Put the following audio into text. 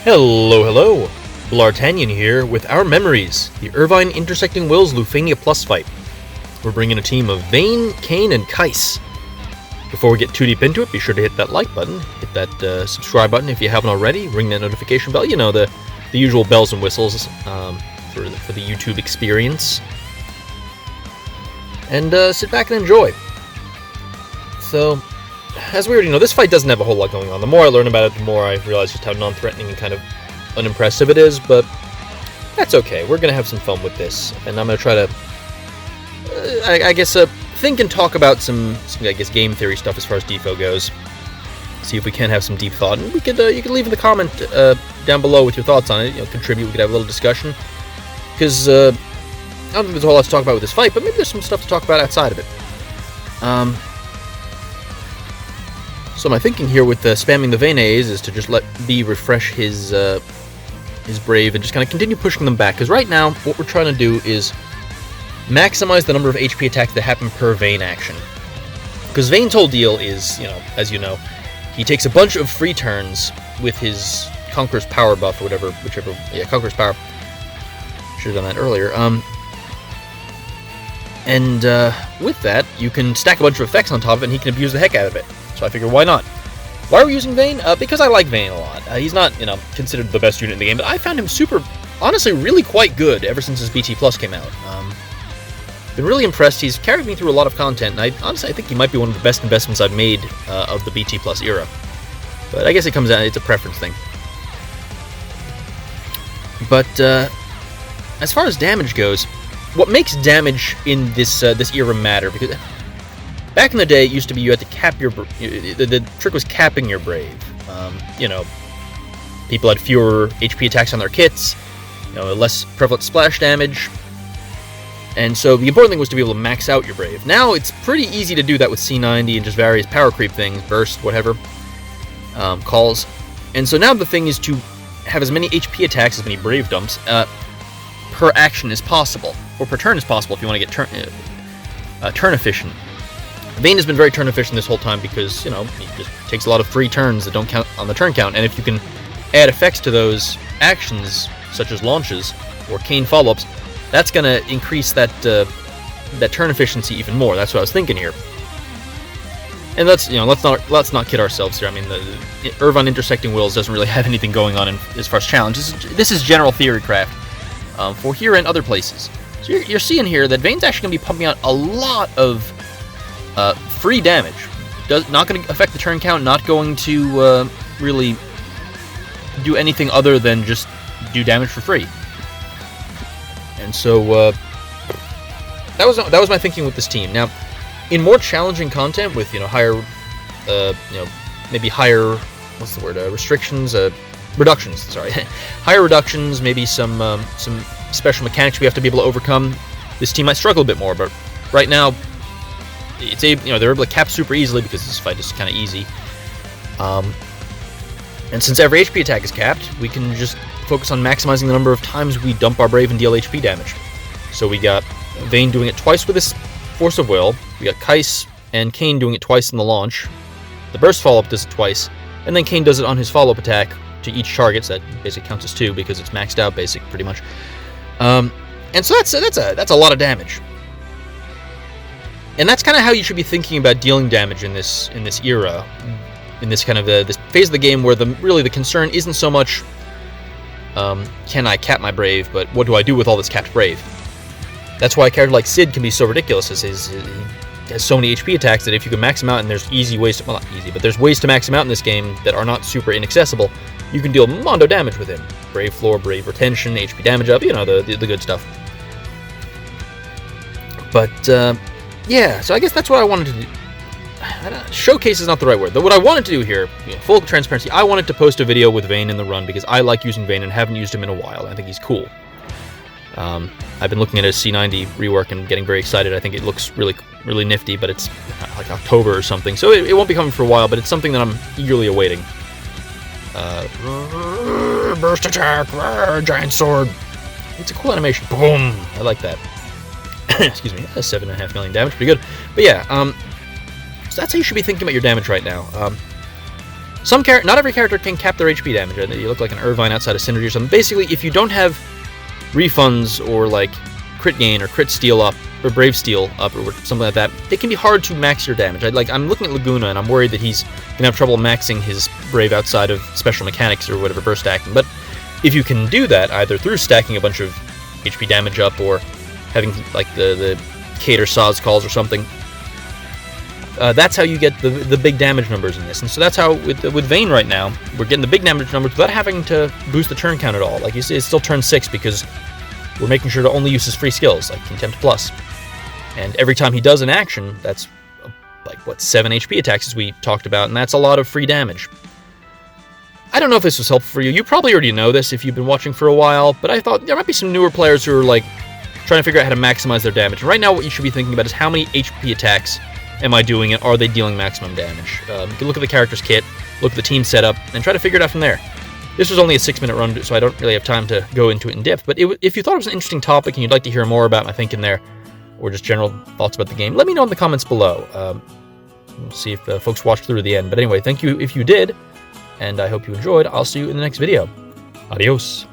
Hello! Bl'Artagnan here with our memories, the Irvine Intersecting Wills Lufania Plus fight. We're bringing a team of Vayne, Kain, and Kais. Before we get too deep into it, be sure to hit that like button, hit that subscribe button if you haven't already, ring that notification bell, you know, the usual bells and whistles for the YouTube experience. And sit back and enjoy. So, as we already know, this fight doesn't have a whole lot going on. The more I learn about it, the more I realize just how non-threatening and kind of unimpressive it is, but that's okay. We're going to have some fun with this, and I'm going to try to, think and talk about some game theory stuff as far as DFFOO goes. See if we can have some deep thought, and you could leave in the comment down below with your thoughts on it. Contribute. We could have a little discussion, because I don't think there's a whole lot to talk about with this fight, but maybe there's some stuff to talk about outside of it. So my thinking here with spamming the Vayne A's is to just let B refresh his Brave and just kind of continue pushing them back. Because right now, what we're trying to do is maximize the number of HP attacks that happen per Vayne action. Because Vayne's whole deal is, as you know, he takes a bunch of free turns with his Conqueror's Power buff or Conqueror's Power. Should have done that earlier. And with that, you can stack a bunch of effects on top of it, and he can abuse the heck out of it. So I figure, why not? Why are we using Vayne? Because I like Vayne a lot. He's not, considered the best unit in the game, but I found him honestly, really quite good ever since his BT Plus came out. Been really impressed. He's carried me through a lot of content, and I think he might be one of the best investments I've made of the BT Plus era. But I guess it's a preference thing. But as far as damage goes, what makes damage in this era matter? Because back in the day, it used to be you had to cap your... The trick was capping your Brave. People had fewer HP attacks on their kits, less prevalent splash damage, and so the important thing was to be able to max out your Brave. Now, it's pretty easy to do that with C90 and just various power creep things, burst, whatever, calls. And so now the thing is to have as many HP attacks, as many Brave dumps, per action as possible, or per turn as possible if you want to get turn efficient. Vayne has been very turn efficient this whole time because, he just takes a lot of free turns that don't count on the turn count, and if you can add effects to those actions, such as launches or Kain follow-ups, that's going to increase that turn efficiency even more. That's what I was thinking here. And let's not kid ourselves here. I mean, the Irvine Intersecting Wills doesn't really have anything going on as far as challenges. This is general theory craft for here and other places. So you're seeing here that Vayne's actually going to be pumping out a lot of free damage. Not going to affect the turn count, not going to really do anything other than just do damage for free. And so that was my thinking with this team. Now, in more challenging content with higher maybe higher reductions. Sorry, higher reductions, maybe some special mechanics we have to be able to overcome. This team might struggle a bit more, but right now, they're able to cap super easily because this fight is kind of easy. And since every HP attack is capped, we can just focus on maximizing the number of times we dump our Brave and deal HP damage. So we got Vayne doing it twice with his Force of Will, we got Kais and Kain doing it twice in the launch, the Burst follow-up does it twice, and then Kain does it on his follow-up attack to each target, so that basically counts as 2 because it's maxed out pretty much. And so that's a lot of damage. And that's kind of how you should be thinking about dealing damage in this era, in this kind of this phase of the game where the concern isn't so much can I cap my Brave, but what do I do with all this capped Brave? That's why a character like Sid can be so ridiculous, as he has so many HP attacks that if you can max him out, and there's easy ways to, well, not easy, but there's ways to max him out in this game that are not super inaccessible, you can deal mondo damage with him. Brave floor, Brave retention, HP damage up, the good stuff. But yeah, so I guess that's what I wanted to do. Showcase is not the right word. Though what I wanted to do here, full transparency, I wanted to post a video with Vayne in the run because I like using Vayne and haven't used him in a while. I think he's cool. I've been looking at his C90 rework and getting very excited. I think it looks really, really nifty, but it's like October or something, so it won't be coming for a while, but it's something that I'm eagerly awaiting. Burst attack, giant sword. It's a cool animation. Boom! I like that. Excuse me, that's 7.5 million damage, pretty good. But yeah, so that's how you should be thinking about your damage right now. Not every character can cap their HP damage. You look like an Irvine outside of Synergy or something. Basically, if you don't have refunds or like crit gain or crit steal up or brave steal up or something like that, it can be hard to max your damage. I'm looking at Laguna and I'm worried that he's gonna have trouble maxing his brave outside of special mechanics or whatever, burst stacking. But if you can do that either through stacking a bunch of HP damage up or having like the Cater Saz calls or something, that's how you get the big damage numbers in this. And so that's how with Vayne right now, we're getting the big damage numbers without having to boost the turn count at all. Like you see, it's still turn 6 because we're making sure to only use his free skills, like Contempt Plus. And every time he does an action, that's like, what, 7 HP attacks as we talked about, and that's a lot of free damage. I don't know if this was helpful for you. You probably already know this if you've been watching for a while, but I thought there might be some newer players who are like trying to figure out how to maximize their damage. And right now what you should be thinking about is how many HP attacks am I doing and are they dealing maximum damage? You can look at the character's kit, look at the team setup, and try to figure it out from there. This was only a 6-minute run, so I don't really have time to go into it in depth, but if you thought it was an interesting topic and you'd like to hear more about my thinking there, or just general thoughts about the game, let me know in the comments below. We'll see if folks watched through the end. But anyway, thank you if you did, and I hope you enjoyed. I'll see you in the next video. Adios.